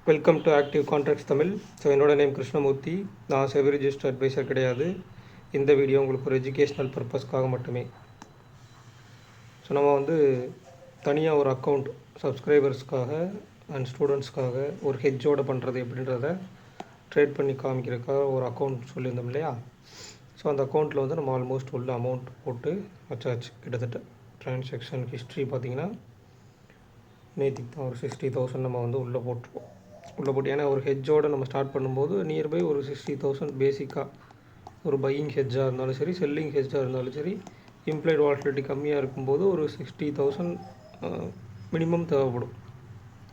Welcome to active contracts Tamil. So என்னோட name Krishnamurthy. நான் SEBI register advisor கிடையாது. இந்த வீடியோ உங்களுக்கு ஒரு எஜுகேஷ்னல் பர்பஸ்க்காக மட்டுமே. ஸோ நம்ம தனியாக ஒரு அக்கௌண்ட் சப்ஸ்கிரைபர்ஸ்க்காக அண்ட் ஸ்டூடெண்ட்ஸ்க்காக ஒரு ஹெட்ஜோடு பண்ணுறது எப்படின்றத ட்ரேட் பண்ணி காமிக்கிறதுக்காக ஒரு அக்கௌண்ட் சொல்லியிருந்தோம் இல்லையா. ஸோ அந்த அக்கௌண்ட்டில் நம்ம ஆல்மோஸ்ட் உள்ள அமௌண்ட் போட்டு வச்சாச்சு. கிட்டத்தட்ட ட்ரான்சாக்ஷன் ஹிஸ்ட்ரி பார்த்திங்கன்னா நேற்றுக்கு தான் ஒரு 60,000 நம்ம உள்ளே போட்டு ஏன்னா ஒரு ஹெட்ஜோடு நம்ம ஸ்டார்ட் பண்ணும்போது நியர்பை ஒரு 60,000 பேசிக்காக ஒரு பையிங் ஹெட்ஜாக இருந்தாலும் சரி, செல்லிங் ஹெட்ஜாக இருந்தாலும் சரி, இம்ப்ளைட் வால்டிலிட்டி கம்மியாக இருக்கும்போது ஒரு 60,000 மினிமம் தேவைப்படும்.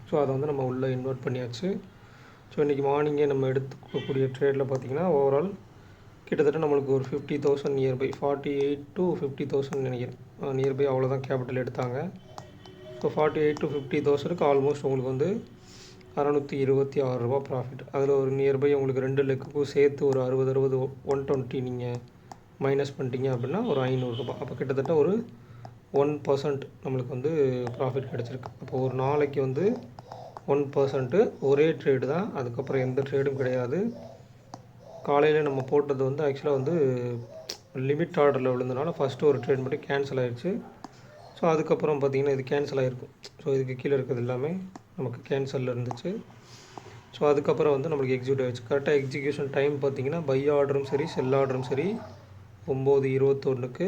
ஸோ அதை நம்ம உள்ளே இன்வெர்ட் பண்ணியாச்சு. ஸோ இன்றைக்கி மார்னிங்கே நம்ம எடுத்துக்கக்கூடிய ட்ரேடில் பார்த்திங்கன்னா ஓவரால் கிட்டத்தட்ட நம்மளுக்கு ஒரு 50,000 நியர்பை 48 to 50,000 நினைக்கிறேன். நியர்பை அவ்வளோதான் கேபிட்டல் எடுத்தாங்க. ஸோ 48 to 50,000க்கு ஆல்மோஸ்ட் உங்களுக்கு 626 ரூபா ப்ராஃபிட். அதில் ஒரு நியர்பை உங்களுக்கு 2 லெக்குக்கும் சேர்த்து ஒரு 60 120 நீங்கள் மைனஸ் பண்ணிட்டீங்க அப்படின்னா ஒரு 500 ரூபா. அப்போ கிட்டத்தட்ட ஒரு 1% நம்மளுக்கு ப்ராஃபிட் கிடச்சிருக்கு. அப்போ ஒரு நாளைக்கு 1% ஒரே ட்ரேடு தான், அதுக்கப்புறம் எந்த ட்ரேடும் கிடையாது. காலையில் நம்ம போட்டது ஆக்சுவலாக லிமிட் ஆர்டரில் விழுந்தனால ஃபஸ்ட்டு ஒரு ட்ரேட் மட்டும் கேன்சல் ஆகிடுச்சு. ஸோ அதுக்கப்புறம் பார்த்திங்கன்னா இது கேன்சல் ஆகிருக்கும். ஸோ இதுக்கு கீழே இருக்கிறது எல்லாமே நமக்கு கேன்சலில் இருந்துச்சு. ஸோ அதுக்கப்புறம் நம்மளுக்கு எக்ஸிக்யூட் ஆகிடுச்சு. கரெக்டாக எக்ஸிக்யூஷன் டைம் பார்த்திங்கன்னா பை ஆர்டரும் சரி செல் ஆர்டரும் சரி 9:21க்கு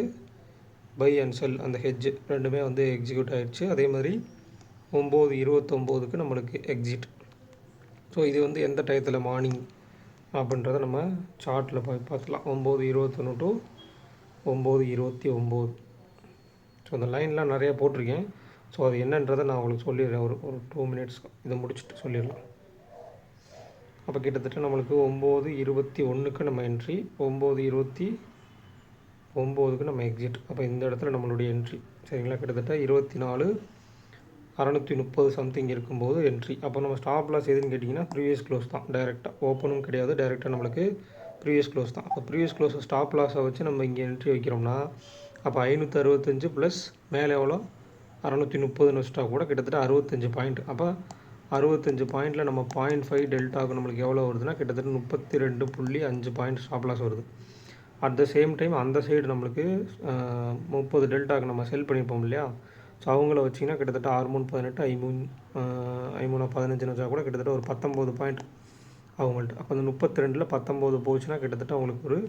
பை அண்ட் செல் அந்த ஹெட்ஜ் ரெண்டுமே எக்ஸிக்யூட் ஆகிடுச்சு. அதே மாதிரி 9:29க்கு நம்மளுக்கு எக்ஸிட். ஸோ இது எந்த டயத்தில் மார்னிங் அப்படின்றத நம்ம சார்ட்டில் போய் பார்த்துக்கலாம். 9:21 to 9:29. ஸோ அந்த லைன்லாம் நிறையா போட்டிருக்கேன். ஸோ அது என்னன்றதை நான் உங்களுக்கு சொல்லிடுறேன். ஒரு 2 மினிட்ஸ் இதை முடிச்சுட்டு சொல்லிடலாம். அப்போ கிட்டத்தட்ட நம்மளுக்கு 9:21க்கு நம்ம என்ட்ரி, 9:29க்கு நம்ம எக்ஸிட். அப்போ இந்த இடத்துல நம்மளுடைய என்ட்ரி சரிங்களா. கிட்டத்தட்ட 24,630 சம்திங் இருக்கும்போது என்ட்ரி. அப்போ நம்ம ஸ்டாப் லாஸ் எதுன்னு கேட்டிங்கன்னா ப்ரீவியஸ் க்ளோஸ் தான். டைரெக்டாக ஓப்பனும் கிடையாது, டைரெக்டாக நம்மளுக்கு ப்ரீவியஸ் க்ளோஸ் தான். அப்போ ப்ரீவியஸ் க்ளோஸை ஸ்டாப் லாஸை வச்சு நம்ம இங்கே என்ட்ரி வைக்கிறோம்னா அப்போ 565 ப்ளஸ் மேலே எவ்வளோ 630ன்னு வச்சுட்டா கூட கிட்டத்தட்ட 65 பாயிண்ட். அப்போ 65 பாயிண்டில் நம்ம 0.5 டெல்டாவுக்கு நம்மளுக்கு எவ்வளோ வருதுன்னா கிட்டத்தட்ட 32.5 பாயிண்ட் ஸ்டாப் லாஸ் வருது. அட் த சேம் டைம் அந்த சைடு நம்மளுக்கு 30 டெல்டாவுக்கு நம்ம செல் பண்ணியிருப்போம் இல்லையா. ஸோ அவங்கள வச்சிங்கன்னா கிட்டத்தட்ட 6-18 5-15 வச்சா கூட கிட்டத்தட்ட ஒரு 19 பாயிண்ட் அவங்கள்ட்ட. அப்போ அந்த 32ல் 19 போச்சுன்னா கிட்டத்தட்ட அவங்களுக்கு ஒரு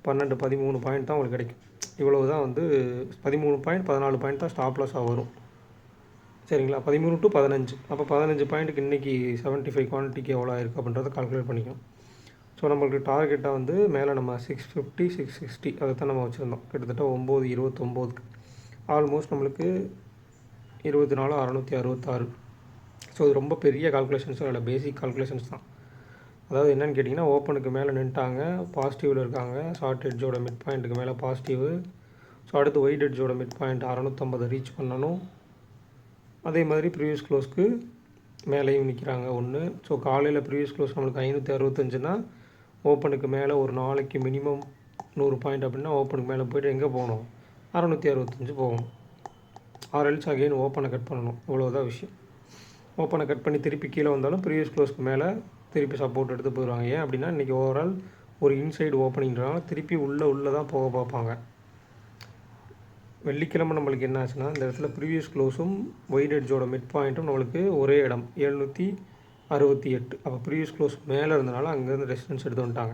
12-13 பாயிண்ட் தான் உங்களுக்கு கிடைக்கும். இவ்வளவு தான் 13 பாயிண்ட் 14 பாயிண்ட் தான் ஸ்டாப் லாஸாக வரும் சரிங்களா. 13 to 15. அப்போ 15 பாயிண்ட்டுக்கு இன்றைக்கி 75 குவான்டிட்டிக்கு எவ்வளோ ஆயிருக்கு அப்படின்றத கால்குலேட் பண்ணிக்கணும். ஸோ நம்மளுக்கு டார்கெட்டாக மேலே நம்ம 650 660 அதை தான் நம்ம வச்சுருந்தோம். கிட்டத்தட்ட 9:29க்கு ஆல்மோஸ்ட் நம்மளுக்கு 24,666. ஸோ இது ரொம்ப பெரிய கால்குலேஷன்ஸும் இல்லை, பேசிக் கால்குலேஷன்ஸ் தான். அதாவது என்னென்னு கேட்டிங்கன்னா ஓப்பனுக்கு மேலே நின்ட்டாங்க, பாசிட்டிவில் இருக்காங்க. ஷார்ட் ஹெட்ஜோட மிட் பாயிண்ட்டுக்கு மேலே பாசிட்டிவ். ஸோ அடுத்து ஒயிட் ஹெட்ஜோட மிட் பாயிண்ட் 650 ரீச் பண்ணணும். அதே மாதிரி ப்ரீவியஸ் க்ளோஸ்க்கு மேலேயும் நிற்கிறாங்க ஒன்று. ஸோ காலையில் ப்ரீவியஸ் க்ளோஸ் நம்மளுக்கு 565னா ஓப்பனுக்கு மேலே ஒரு நாளைக்கு மினிமம் 100 பாயிண்ட் அப்படின்னா ஓப்பனுக்கு மேலே போய்ட்டு எங்கே போகணும் 665 போகணும். ஆர்எல்ஸ் அகெயின் ஓப்பனை கட் பண்ணணும். இவ்வளோதான் விஷயம். ஓப்பனை கட் பண்ணி திருப்பி கீழே வந்தாலும் ப்ரீவியஸ் க்ளோஸ்க்கு மேலே திருப்பி சப்போர்ட் எடுத்து போயிடுவாங்க. ஏன் அப்படின்னா இன்றைக்கி ஓவரால் ஒரு இன்சைடு ஓப்பனிங்கிறனால திருப்பி உள்ளே தான் போக பார்ப்பாங்க. வெள்ளிக்கிழமை நம்மளுக்கு என்ன ஆச்சுன்னா இந்த இடத்துல ப்ரீவியஸ் க்ளோஸும் ஒயிட் ஹெட்ஜோட மிட் பாயிண்ட்டும் நம்மளுக்கு ஒரே இடம் 768. அப்போ ப்ரீவியஸ் க்ளோஸ் மேலே இருந்தனால அங்கேருந்து ரெசிஸ்டன்ஸ் எடுத்து வந்துட்டாங்க.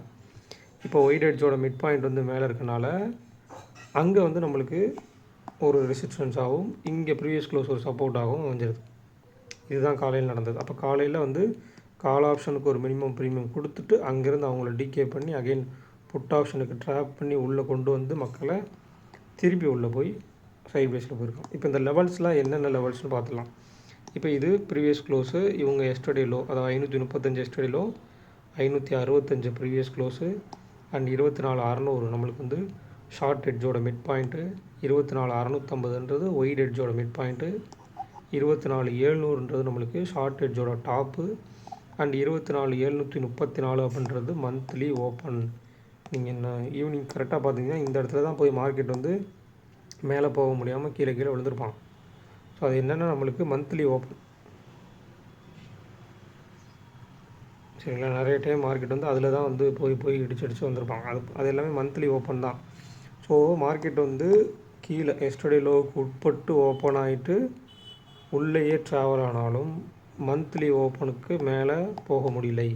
இப்போ ஒயிட் ஹெட்ஜோட மிட் பாயிண்ட் மேலே இருக்கனால அங்கே நம்மளுக்கு ஒரு ரெசிஸ்டன்ஸாகவும் இங்கே ப்ரீவியஸ் க்ளோஸ் ஒரு சப்போர்ட்டாகவும் அமைஞ்சிருது. இதுதான் காலையில் நடந்தது. அப்போ காலையில் கால் ஆப்ஷனுக்கு ஒரு மினிமம் ப்ரீமியம் கொடுத்துட்டு அங்கேருந்து அவங்கள டிகே பண்ணி அகெயின் புட் ஆப்ஷனுக்கு ட்ராப் பண்ணி உள்ளே கொண்டு மக்களை திருப்பி உள்ளே போய் சைட் பேஸில் போயிருக்கோம். இப்போ இந்த லெவல்ஸ்லாம் என்னென்ன லெவல்ஸ்னு பார்த்துலாம். இப்போ இது ப்ரீவியஸ் க்ளோஸு, இவங்க எஸ்டர்டே லோ, அதாவது 535 yesterday low, 565 previous close and 24,600 நம்மளுக்கு ஷார்ட் ஹெட்ஜோட மிட் பாயிண்ட்டு, 24,650ன்றது ஒயிட் ஹெட்ஜோட மிட் பாயிண்ட்டு, 24,700ன்றது நம்மளுக்கு ஷார்ட் ஹெட்ஜோட டாப்பு அண்ட் 24,734 அப்படின்றது மந்த்லி ஓப்பன். நீங்கள் என்ன ஈவினிங் கரெக்டாக பார்த்தீங்கன்னா இந்த இடத்துல தான் போய் மார்க்கெட் மேலே போக முடியாமல் கீழே விழுந்திருப்பாங்க. ஸோ அது என்னென்னா நம்மளுக்கு மந்த்லி ஓப்பன். சரிங்களா. நிறைய டைம் மார்க்கெட் வந்து அதில் தான் வந்து போய் இடிச்சு வந்திருப்பாங்க. அது எல்லாமே மந்த்லி ஓப்பன் தான். ஸோ மார்க்கெட் வந்து கீழே எஸ்டர்டே லோவுக்கு உட்பட்டு ஓப்பன் ஆகிட்டு உள்ளேயே ட்ராவல் ஆனாலும் மந்த்லி ஓப்பனுக்கு மேலே போக முடியலை.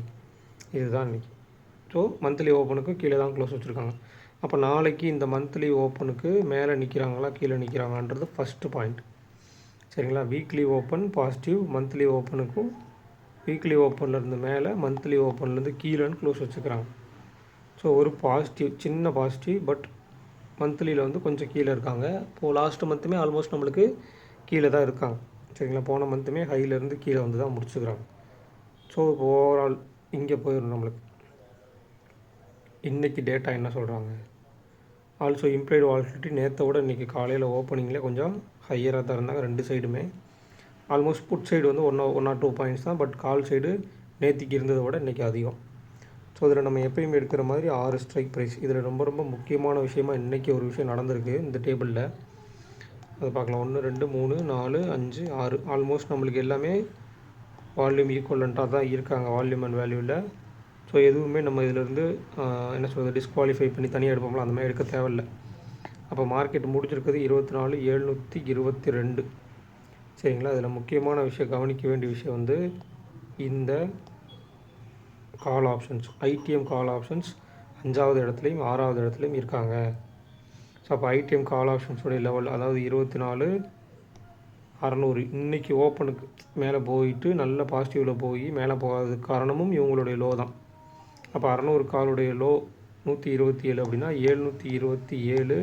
இதுதான் இன்றைக்கி. ஸோ மந்த்லி ஓப்பனுக்கு கீழே தான் க்ளோஸ் வச்சுருக்காங்க. அப்போ நாளைக்கு இந்த மந்த்லி ஓப்பனுக்கு மேலே நிற்கிறாங்களா கீழே நிற்கிறாங்கன்றது ஃபஸ்ட்டு பாயிண்ட். சரிங்களா. வீக்லி ஓப்பன் பாசிட்டிவ், மந்த்லி ஓப்பனுக்கும் வீக்லி ஓப்பன்லேருந்து மேலே மந்த்லி ஓப்பன்லேருந்து கீழேன்னு க்ளோஸ் வச்சுக்கிறாங்க. ஸோ ஒரு பாசிட்டிவ், சின்ன பாசிட்டிவ். பட் மந்த்லியில் வந்து கொஞ்சம் கீழே இருக்காங்க. இப்போது லாஸ்ட்டு மந்த்துமே ஆல்மோஸ்ட் நம்மளுக்கு கீழே தான் இருக்காங்க. சரிங்களா. போன மந்த்துமே ஹையிலேருந்து கீழே வந்து தான் முடிச்சுக்கிறாங்க. ஸோ இப்போ ஓவரால் இங்கே போயிடும் நம்மளுக்கு. இன்றைக்கி டேட்டா என்ன சொல்கிறாங்க? ஆல்சோ இம்ப்ளைடு வாலட்டிலிட்டி நேற்றை விட இன்றைக்கி காலையில் ஓப்பனிங்கில் கொஞ்சம் ஹையராக தான் இருந்தாங்க ரெண்டு சைடுமே. ஆல்மோஸ்ட் புட் சைடு வந்து ஒன் ஆர் 2 பாயிண்ட்ஸ் தான். பட் கால் சைடு நேற்றுக்கு இருந்ததை விட இன்றைக்கி அதிகம். ஸோ இதில் நம்ம எப்பயுமே எடுக்கிற மாதிரி 6 ஸ்ட்ரைக் ப்ரைஸ். இதில் ரொம்ப ரொம்ப முக்கியமான விஷயமாக இன்றைக்கி ஒரு விஷயம் நடந்திருக்கு இந்த டேபிளில். அது பார்க்கலாம். 1 2 3 4 5 6 ஆல்மோஸ்ட் நம்மளுக்கு எல்லாமே வால்யூம் ஈக்குவலண்ட்டாக தான் இருக்காங்க வால்யூம் அண்ட் வேல்யூவில். ஸோ எதுவுமே நம்ம இதிலேருந்து என்ன சொல்கிறது டிஸ்குவாலிஃபை பண்ணி தனியாக எடுப்போம்ல, அந்த மாதிரி எடுக்க தேவையில்லை. அப்போ மார்க்கெட் முடிஞ்சிருக்கிறது 24,722. சரிங்களா. இதில் முக்கியமான விஷயம், கவனிக்க வேண்டிய விஷயம் வந்து இந்த கால் ஆப்ஷன்ஸ், ஐடிஎம் கால் ஆப்ஷன்ஸ் 5வது இடத்துலையும் 6வது இடத்துலையும் இருக்காங்க. ஸோ அப்போ ஐடிஎம் கால் ஆப்ஷன்ஸோடைய லெவல் அதாவது 24,600 இன்றைக்கி ஓப்பனுக்கு மேலே போயிட்டு நல்ல பாசிட்டிவில் போய் மேலே போகாததுக்கு காரணமும் இவங்களுடைய லோ தான். அப்போ 600 காலுடைய லோ 127 அப்படின்னா 727.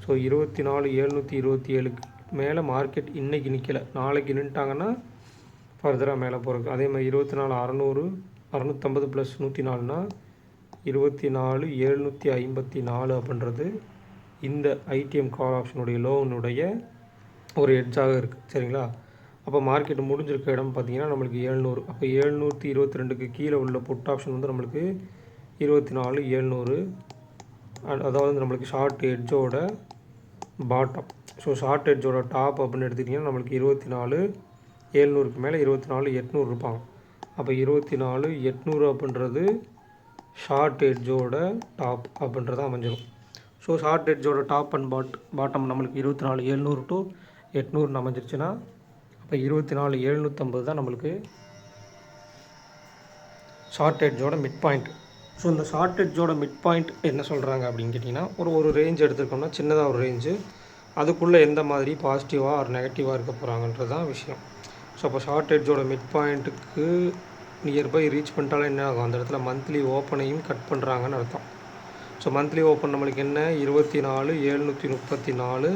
ஸோ 24,727க்கு மேலே மார்க்கெட் இன்றைக்கி நிற்கலை. நாளைக்கு நின்ட்டாங்கன்னா ஃபர்தராக மேலே போகிறதுக்கு. அதே மாதிரி 24,600 650 + 104னா 24,754 அப்படின்றது இந்த ஐடிஎம் கால் ஆப்ஷனுடைய லோனுடைய ஒரு எட்ஜாக இருக்குது. சரிங்களா. அப்போ மார்க்கெட் முடிஞ்சிருக்க இடம் பார்த்திங்கன்னா நம்மளுக்கு 700. அப்போ 722க்கு கீழே உள்ள புட் ஆப்ஷன் வந்து நம்மளுக்கு 24,700. அதாவது நம்மளுக்கு ஷார்ட் எட்ஜோட பாட்டம். ஸோ ஷார்ட் எட்ஜோட டாப் அப்படின்னு எடுத்துக்கிட்டிங்கன்னா நம்மளுக்கு 24,700க்கு மேலே 24,800 இருப்பாங்க. அப்போ 24,800 அப்படின்றது ஷார்ட் எட்ஜோட டாப் அப்படின்றத அமைஞ்சிடும். ஸோ ஷார்ட் எட்ஜோட டாப் அண்ட் பாட்டம் நம்மளுக்கு 24,700 to 800 அமைஞ்சிருச்சுன்னா அப்போ 24,750 தான் நம்மளுக்கு ஷார்ட் எட்ஜோட மிட் பாயிண்ட். ஸோ இந்த ஷார்ட் எட்ஜோட மிட் பாயிண்ட் என்ன சொல்கிறாங்க அப்படின்னு கேட்டிங்கன்னா ஒரு ரேஞ்ச் எடுத்துருக்கோம்னா சின்னதாக ஒரு ரேஞ்சு, அதுக்குள்ளே எந்த மாதிரி பாசிட்டிவாக ஆர் நெகட்டிவாக இருக்க போகிறாங்கன்றது தான் விஷயம். ஸோ அப்போ ஷார்ட் எட்ஜோட மிட் பாயிண்ட்டுக்கு நியர்பை ரீச் பண்ணிட்டாலும் என்ன ஆகும், அந்த இடத்துல மந்த்லி ஓப்பனையும் கட் பண்ணுறாங்கன்னு அர்த்தம். ஸோ மந்த்லி ஓப்பன் நம்மளுக்கு என்ன 24,734.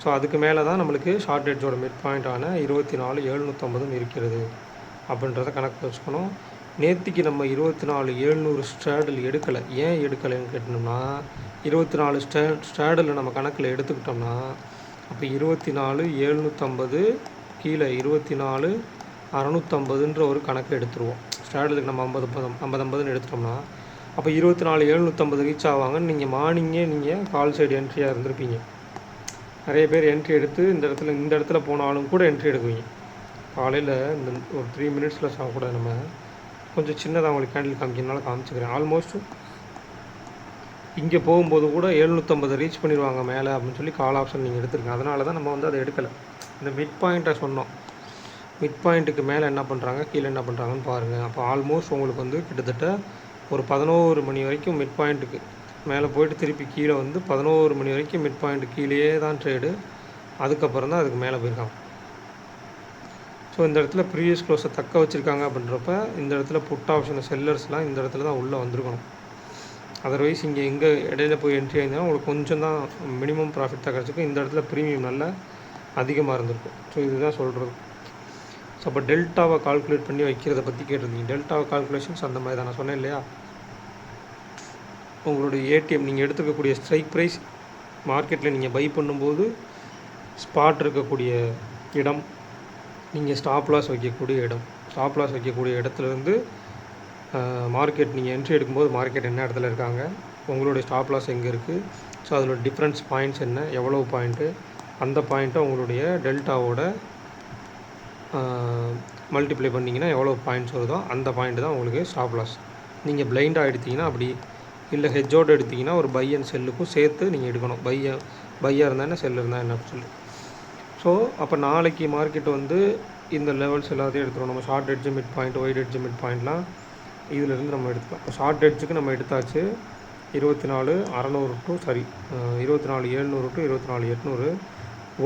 ஸோ அதுக்கு மேலே தான் நம்மளுக்கு ஷார்ட் எட்ஜோட மிட் பாயிண்ட்டான 24,750 இருக்கிறது அப்படின்றத கணக்கு வச்சுக்கணும். நேற்றுக்கு நம்ம 24,700 ஸ்ட்ராடில் எடுக்கலை. ஏன் எடுக்கலைன்னு கேட்டோம்னா 24 ஸ்ட்ராடில் நம்ம கணக்கில் எடுத்துக்கிட்டோம்னா அப்போ 24,750 கீழே 24,650ன்ற ஒரு கணக்கு எடுத்துருவோம். ஸ்ட்ராடலுக்கு நம்ம 50 எடுத்துட்டோம்னா அப்போ 24,750 ரீச் ஆவாங்கன்னு நீங்கள் மார்னிங்கே நீங்கள் கால் சைடு என்ட்ரியாக இருந்திருப்பீங்க. நிறைய பேர் என்ட்ரி எடுத்து இந்த இடத்துல போனாலும் கூட என்ட்ரி எடுக்குவீங்க. காலையில் இந்த ஒரு 3 மினிட்ஸில் கூட நம்ம கொஞ்சம் சின்னதாக அவங்களுக்கு கேண்டில் காமிக்கிறதுனால காமிச்சுக்கிறேன். ஆல்மோஸ்ட் இங்கே போகும்போது கூட 750 ரீச் பண்ணிடுவாங்க மேலே அப்படின்னு சொல்லி கால் ஆப்ஷன் நீங்கள் எடுத்துருங்க. அதனால தான் நம்ம வந்து அதை எடுக்கலை. இந்த மிட் பாயிண்ட்டை சொன்னோம். மிட் பாயிண்ட்டுக்கு மேலே என்ன பண்ணுறாங்க கீழே என்ன பண்ணுறாங்கன்னு பாருங்கள். அப்போ ஆல்மோஸ்ட் உங்களுக்கு வந்து கிட்டத்தட்ட ஒரு 11 மணி வரைக்கும் மிட் பாயிண்ட்டுக்கு மேலே போய்ட்டு திருப்பி கீழே வந்து 11 மணி வரைக்கும் மிட் பாயிண்ட் கீழே தான் ட்ரேடு. அதுக்கப்புறம் தான் அதுக்கு மேலே போயிருக்காங்க. ஸோ இந்த இடத்துல ப்ரீவியஸ் க்ளோஸை தக்க வச்சுருக்காங்க அப்படின்றப்ப இந்த இடத்துல புட் ஆப்ஷனை செல்லர்ஸ்லாம் இந்த இடத்துல தான் உள்ளே வந்திருக்கணும். அதர்வைஸ் எங்கே இடையில போய் என்ட்ரி ஆயிருந்தாலும் உங்களுக்கு கொஞ்சம் தான் மினிமம் ப்ராஃபிட் தான் கிடச்சிருக்கும். இந்த இடத்துல ப்ரீமியம் நல்லா அதிகமாக இருந்திருக்கும். ஸோ இதுதான் சொல்கிறது. ஸோ அப்போ டெல்டாவை கால்குலேட் பண்ணி வைக்கிறத பற்றி கேட்டிருந்தீங்க. டெல்டாவை கால்குலேஷன்ஸ் அந்த மாதிரி தான் நான் சொன்னேன் இல்லையா. உங்களுடைய ஏடிஎம் நீங்கள் எடுத்துக்கக்கூடிய ஸ்ட்ரைக் ப்ரைஸ் மார்க்கெட்டில் நீங்கள் பை பண்ணும்போது ஸ்பாட் இருக்கக்கூடிய இடம், நீங்கள் ஸ்டாப் லாஸ் வைக்கக்கூடிய இடம், ஸ்டாப் லாஸ் வைக்கக்கூடிய இடத்துலேருந்து மார்க்கெட் நீங்கள் என்ட்ரி எடுக்கும்போது மார்க்கெட் என்ன இடத்துல இருக்காங்க, உங்களுடைய ஸ்டாப் லாஸ் எங்கே இருக்குது, ஸோ அதோட டிஃப்ரென்ஸ் பாயிண்ட்ஸ் என்ன, எவ்வளவு பாயிண்ட்டு, அந்த பாயிண்ட்டை உங்களுடைய டெல்டாவோட மல்டிப்ளை பண்ணிங்கன்னா எவ்வளோ பாயிண்ட்ஸ் வருதோ அந்த பாயிண்ட் தான் உங்களுக்கு ஸ்டாப் லாஸ். நீங்கள் பிளைண்டாக எடுத்திங்கன்னா அப்படி, இல்லை ஹெட்ஜோடு எடுத்திங்கன்னா ஒரு பை அண்ட் செல்லுக்கும் சேர்த்து நீங்கள் எடுக்கணும். பையாக இருந்தால் என்ன, செல்லு இருந்தால் என்ன சொல்லி. ஸோ அப்போ நாளைக்கு மார்க்கெட் வந்து இந்த லெவல்ஸ் எல்லாத்தையும் எடுத்துருவோம். நம்ம short edge mid point, white edge mid பாயிண்ட்லாம் இதிலேருந்து நம்ம எடுத்துக்கலாம். இப்போ ஷார்ட் எட்ஜுக்கு நம்ம எடுத்தாச்சு 24,600 டு 24,700 டு 24,800.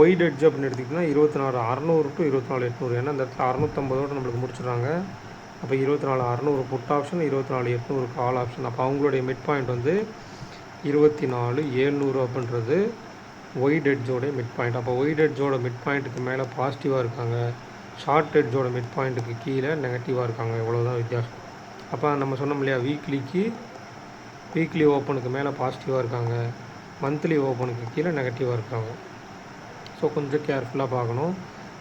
ஒயிட் எட்ஜ் அப்படின்னு எடுத்திங்கன்னா 24,600 டு 24,800. ஏன்னா இந்த இடத்துல 650 நம்மளுக்கு முடிச்சிடுறாங்க. அப்போ 24,600 புட் ஆப்ஷன், 24,800 கால் ஆப்ஷன். அப்போ அவங்களுடைய மிட் பாயிண்ட் வந்து 24,700 அப்படின்றது ஒயிட் எட்ஜோடைய மிட் பாயிண்ட். அப்போ ஒயிட் எட்ஜோட மிட் பாயிண்ட்டுக்கு மேலே பாசிட்டிவாக இருக்காங்க, ஷார்ட் எட்ஜோட மிட் பாயிண்ட்டுக்கு கீழே நெகட்டிவாக இருக்காங்க. இவ்வளோதான் வித்தியாசம். அப்போ நம்ம சொன்னோம் இல்லையா, வீக்லி ஓப்பனுக்கு மேலே பாசிட்டிவாக இருக்காங்க, மந்த்லி ஓப்பனுக்கு கீழே நெகட்டிவாக இருக்காங்க. ஸோ கொஞ்சம் கேர்ஃபுல்லாக பார்க்கணும்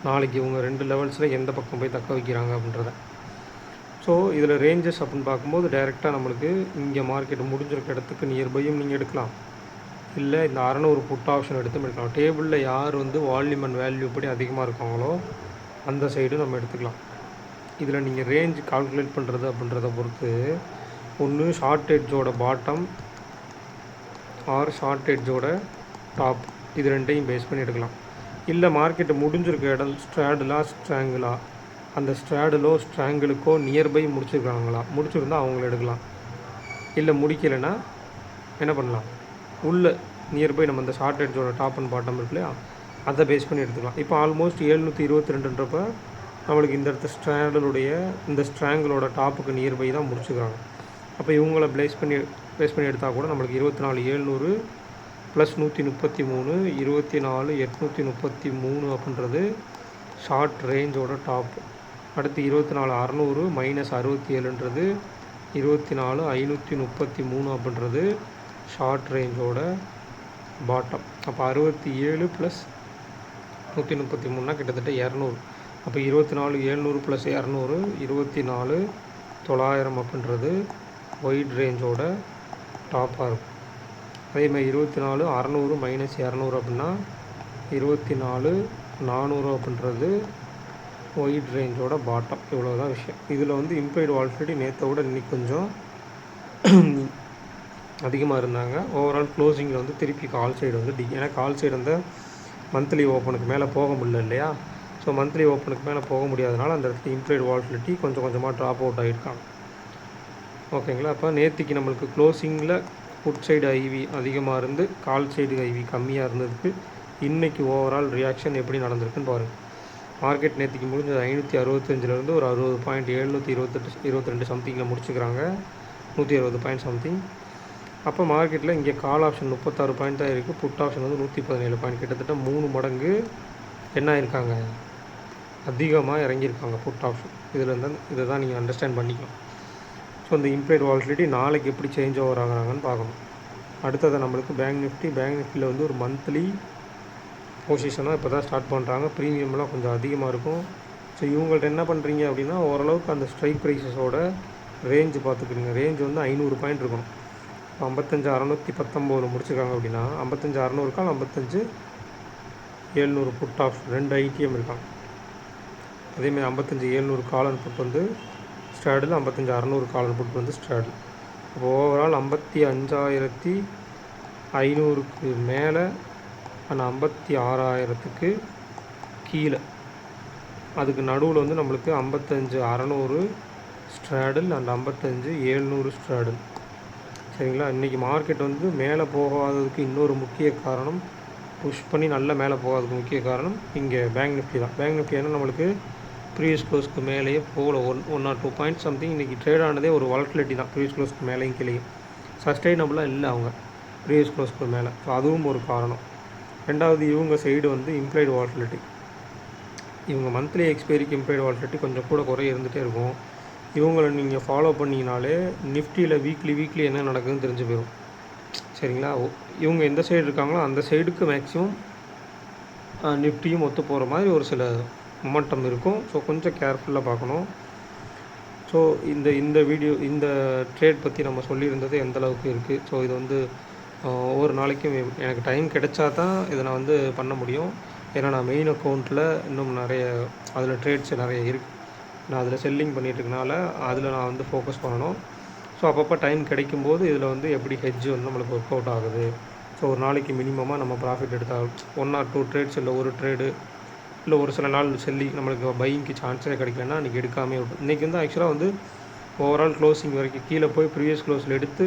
நாளைக்கு இவங்க 2 லெவல்ஸில் எந்த பக்கம் போய் தக்க வைக்கிறாங்க அப்படின்றத. ஸோ இதில் ரேஞ்சஸ் அப்படின்னு பார்க்கும்போது டைரெக்டாக நம்மளுக்கு இங்கே மார்க்கெட் முடிஞ்சிருக்க இடத்துக்கு நியர்பையும் நீங்கள் எடுக்கலாம், இல்லை இந்த 600 புட் ஆப்ஷன் எடுத்து எடுக்கலாம். டேபிளில் யார் வந்து வால்யூம் அண்ட் வேல்யூ படி அதிகமாக இருக்காங்களோ அந்த சைடு நம்ம எடுத்துக்கலாம். இதில் நீங்கள் ரேஞ்ச் கால்குலேட் பண்ணுறது அப்படின்றத பொறுத்து ஒன்று ஷார்ட் எட்ஜோட பாட்டம் ஆர் ஷார்ட் எட்ஜோட டாப், இது ரெண்டையும் பேஸ் பண்ணி எடுக்கலாம். இல்லை மார்க்கெட்டு முடிஞ்சிருக்க இடம் ஸ்ட்ராங்கிளா, அந்த ஸ்ட்ராங்கிளுக்கோ நியர்பை முடிச்சிருந்தால் அவங்கள எடுக்கலாம். இல்லை முடிக்கலைன்னா என்ன பண்ணலாம், உள்ள நியர்பை நம்ம அந்த ஷார்ட் எட்ஜோட டாப் அண்ட் பாட்டம் இருக்கு இல்லையா, அதை பேஸ் பண்ணி எடுத்துக்கலாம். இப்போ ஆல்மோஸ்ட் 722ன்றப்ப நம்மளுக்கு இந்த இடத்த இந்த ஸ்ட்ராங்கிளோட டாப்புக்கு நியர்பை தான் முடிச்சுக்கிறாங்க. அப்போ இவங்கள பேஸ் பண்ணி எடுத்தால் கூட நம்மளுக்கு 24,700 ப்ளஸ் 133, 24,833 அப்படின்றது ஷார்ட் ரேஞ்சோட டாப். அடுத்து 24,600 மைனஸ் 67ன்றது 24,533 அப்படின்றது ஷார்ட் ரேஞ்சோட பாட்டம். அப்போ 67 ப்ளஸ் 133னா கிட்டத்தட்ட 200. அப்போ 24,700 ப்ளஸ் 200 24,900 அப்படின்றது ஒயிட் ரேஞ்சோட டாப்பாக இருக்கும். அதேமாதிரி 24,600 மைனஸ் 200 அப்படின்னா 24,400 அப்படின்றது ஒயிட் ரேஞ்சோட பாட்டம். இவ்வளோதான் விஷயம். இதில் வந்து இம்ப்ளைடு வால்டிலிட்டி நேற்றை விட இன்றைக்கி கொஞ்சம் அதிகமாக இருந்தாங்க. ஓவரால் க்ளோசிங்கில் வந்து திருப்பி கால் சைடு வந்து ஏன்னா கால் சைடு வந்து மந்த்லி ஓப்பனுக்கு மேலே போக முடியல இல்லையா. ஸோ மந்த்லி ஓப்பனுக்கு மேலே போக முடியாதனால அந்த இடத்துல இம்ப்ளைடு வால்டிலிட்டி கொஞ்சம் கொஞ்சமாக ட்ராப் அவுட் ஆகிருக்காங்க. ஓகேங்களா. அப்போ நேற்றுக்கு நம்மளுக்கு க்ளோசிங்கில் புட் சைடு ஐவி அதிகமாக இருந்து கால் சைடு ஐவி கம்மியாக இருந்ததுக்கு இன்றைக்கி ஓவரால் ரியாக்ஷன் எப்படி நடந்திருக்குன்னு பாருங்கள். மார்க்கெட் நேற்றுக்கு முடிஞ்சது 565 ஒரு 60 பாயிண்ட் 722 சம்திங்கில் முடிச்சுக்கிறாங்க, 120 பாயிண்ட் சம்திங். அப்போ மார்க்கெட்டில் இங்கே கால் ஆப்ஷன் 36 பாயிண்ட் தான் இருக்குது, புட் ஆப்ஷன் வந்து 117 பாயிண்ட், கிட்டத்தட்ட 3 மடங்கு என்ன ஆயிருக்காங்க, அதிகமாக இறங்கியிருக்காங்க புட் ஆப்ஷன். இதை தான் நீங்கள் அண்டர்ஸ்டாண்ட் பண்ணிக்கலாம். ஸோ இந்த இம்ப்ளைடு வால்டிலிட்டி நாளைக்கு எப்படி சேஞ்ச் ஓவர் ஆகுறாங்கன்னு பார்க்கணும். அடுத்தது நம்மளுக்கு பேங்க் நிஃப்டியில் வந்து ஒரு மந்த்லி பொசிஷனாக இப்போ தான் ஸ்டார்ட் பண்ணுறாங்க. ப்ரீமியம்லாம் கொஞ்சம் அதிகமாக இருக்கும். ஸோ இவங்கள்ட்ட என்ன பண்ணுறீங்க அப்படின்னா, ஓரளவுக்கு அந்த ஸ்ட்ரைக் ப்ரைஸஸோட ரேஞ்சு பார்த்துக்கிறீங்க. ரேஞ்ச் வந்து 500 பாயிண்ட் இருக்கணும். 55,619 முடிச்சிருக்காங்க அப்படின்னா 55,600 கால் 55,700 புட் ஆஃப் 2 ஐடிஎம் இருக்காங்க. அதேமாதிரி 55,700 காலன் புட் வந்து ஸ்ட்ராடில், 55,600 காலன் புட் வந்து ஸ்ட்ராடில். அப்போ ஓவரால் 55,500க்கு மேலே அண்ட் 56,000க்கு கீழே, அதுக்கு நடுவில் வந்து நம்மளுக்கு 55,600 ஸ்ட்ராடில் அண்ட் 55,700 ஸ்ட்ராடில். சரிங்களா. இன்றைக்கி மார்க்கெட் வந்து மேலே போகாததுக்கு இன்னொரு முக்கிய காரணம், புஷ் பண்ணி நல்லா மேலே போகாததுக்கு முக்கிய காரணம் இங்கே பேங்க் நிஃப்டி தான். பேங்க் நிஃப்டி ஏன்னா நம்மளுக்கு ப்ரீவியஸ் க்ளோஸ்க்கு மேலேயே போகல, 1 or 2 பாயிண்ட் சம்திங் இன்றைக்கி ட்ரேட் ஆனதே ஒரு வாலட்டிலிட்டி தான். ப்ரீவியஸ் க்ளோஸ்க்கு மேலேயும் கீழேயும் சஸ்டைனபுளாக இல்லை அவங்க ப்ரீவியஸ் க்ளோஸ்க்கு மேலே. ஸோ அதுவும் ஒரு காரணம். ரெண்டாவது இவங்க சைடு வந்து இம்ப்ளைடு வாலட்டிலிட்டி, இவங்க மந்த்லி எக்ஸ்பைரிக்கு இம்ப்ளைடு வாலட்டிலிட்டி கொஞ்சம் கூட குறைய இருந்துகிட்டே இருக்கும். இவங்களை நீங்கள் ஃபாலோ பண்ணிங்கனாலே நிஃப்டியில் வீக்லி என்ன நடக்குதுன்னு தெரிஞ்சு போயிடும். சரிங்களா. இவங்க எந்த சைடு இருக்காங்களோ அந்த சைடுக்கு மேக்ஸிமம் நிஃப்டியும் ஒத்து போகிற மாதிரி ஒரு சில மொமெண்டம் இருக்கும். ஸோ கொஞ்சம் கேர்ஃபுல்லாக பார்க்கணும். ஸோ இந்த ட்ரேட் பற்றி நம்ம சொல்லியிருந்தது எந்தளவுக்கு இருக்குது. ஸோ இது வந்து ஒவ்வொரு நாளைக்கும் எனக்கு டைம் கிடைச்சா தான் இதை நான் வந்து பண்ண முடியும். ஏன்னா நான் மெயின் அக்கௌண்ட்டில் இன்னும் நிறைய அதில் ட்ரேட்ஸ் நிறைய இருக்குது. நான் அதில் செல்லிங் பண்ணிகிட்ருக்கனால அதில் நான் வந்து ஃபோக்கஸ் பண்ணணும். ஸோ அப்பப்போ டைம் கிடைக்கும்போது இதில் வந்து எப்படி ஹெட்ஜ் வந்து நம்மளுக்கு ஒர்க் அவுட் ஆகுது. ஸோ ஒரு நாளைக்கு மினிமமாக நம்ம ப்ராஃபிட் எடுத்தால் 1 or 2 ட்ரேட்ஸ் இல்லை ஒரு ட்ரேடு இல்லை ஒரு சில நாள் செல்லிங் நம்மளுக்கு பையிங்க்கு சான்ஸே கிடைக்கலன்னா அன்றைக்கி எடுக்காமே விட்டு இன்றைக்கி வந்து ஆக்சுவலாக வந்து ஓவரால் க்ளோசிங் வரைக்கும் கீழே போய் ப்ரீவியஸ் க்ளோஸில் எடுத்து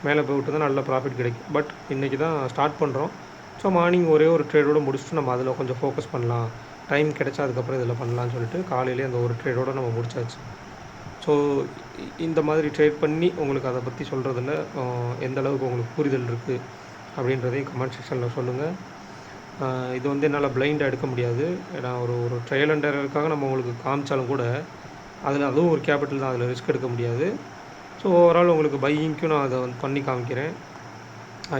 மேலே போய் விட்டு தான் நல்ல ப்ராஃபிட் கிடைக்கும். பட் இன்றைக்கி தான் ஸ்டார்ட் பண்ணுறோம். ஸோ மார்னிங் ஒரே ஒரு ட்ரேடோடு முடிச்சுட்டு நம்ம அதில் கொஞ்சம் ஃபோக்கஸ் பண்ணலாம், டைம் கிடைச்சா அதுக்கப்புறம் இதில் பண்ணலான்னு சொல்லிட்டு காலையிலே அந்த ஒரு ட்ரேடோடு நம்ம முடிச்சாச்சு. ஸோ இந்த மாதிரி ட்ரேட் பண்ணி உங்களுக்கு அதை பற்றி சொல்கிறதில்ல எந்த அளவுக்கு உங்களுக்கு புரிதல் இருக்குது அப்படின்றதையும் கமெண்ட் செக்ஷனில் சொல்லுங்கள். இது வந்து என்னால் பிளைண்டாக எடுக்க முடியாது. ஏன்னா ஒரு ட்ரையல் அண்ட் எரருக்காக நம்ம உங்களுக்கு காமிச்சாலும் கூட அதுவும் ஒரு கேபிட்டல் தான், அதில் ரிஸ்க் எடுக்க முடியாது. ஸோ ஓவரால் உங்களுக்கு பையிங்க்கும் நான் அதை வந்து பண்ணி காமிக்கிறேன்.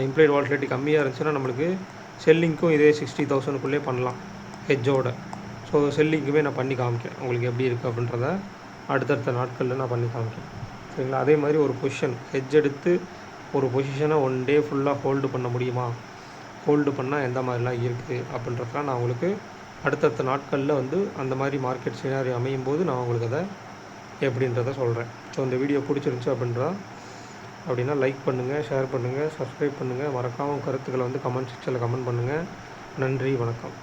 இம்ப்ளைட் வால்டிலிட்டி கம்மியாக இருந்துச்சுன்னா நம்மளுக்கு செல்லிங்க்கும் இதே 60,000க்குள்ளே பண்ணலாம் ஹெட்ஜோட. ஸோ செல்லிங்க்குமே நான் பண்ணி காமிக்கிறேன் உங்களுக்கு எப்படி இருக்குது அப்படின்றத அடுத்தடுத்த நாட்களில் நான் பண்ணி காமிக்கிறேன். சரிங்களா? அதே மாதிரி ஒரு பொசிஷன் ஹெட்ஜ் எடுத்து ஒரு பொசிஷனை 1 டே ஃபுல்லாக ஹோல்டு பண்ண முடியுமா, ஹோல்டு பண்ணால் எந்த மாதிரிலாம் இருக்குது அப்படின்றதெல்லாம் நான் உங்களுக்கு அடுத்தடுத்த நாட்களில் வந்து அந்த மாதிரி மார்க்கெட் சினாரி அமையும் போது நான் உங்களுக்கு அதை எப்படின்றத சொல்கிறேன். ஸோ இந்த வீடியோ பிடிச்சிருந்துச்சு அப்படின்னா லைக் பண்ணுங்கள், ஷேர் பண்ணுங்கள், சப்ஸ்கிரைப் பண்ணுங்கள். மறக்காமல் கருத்துக்களை வந்து கமெண்ட் செக்ஷனில் கமெண்ட் பண்ணுங்கள். நன்றி, வணக்கம்.